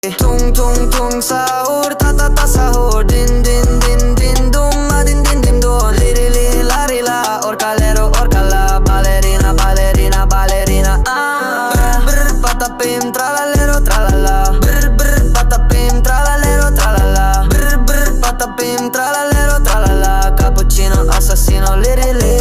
Tung tung tung sahur, ta ta ta sahur. Din din din din dum, ma din din din dum. Liri li la ri la, orcalero orcala. Ballerina ballerina ballerina. Brr brr patapim tralalero tralala. Brr brr patapim tralalero tralala. Brr brr patapim tralalero tralala. Cappuccino assassino liri li.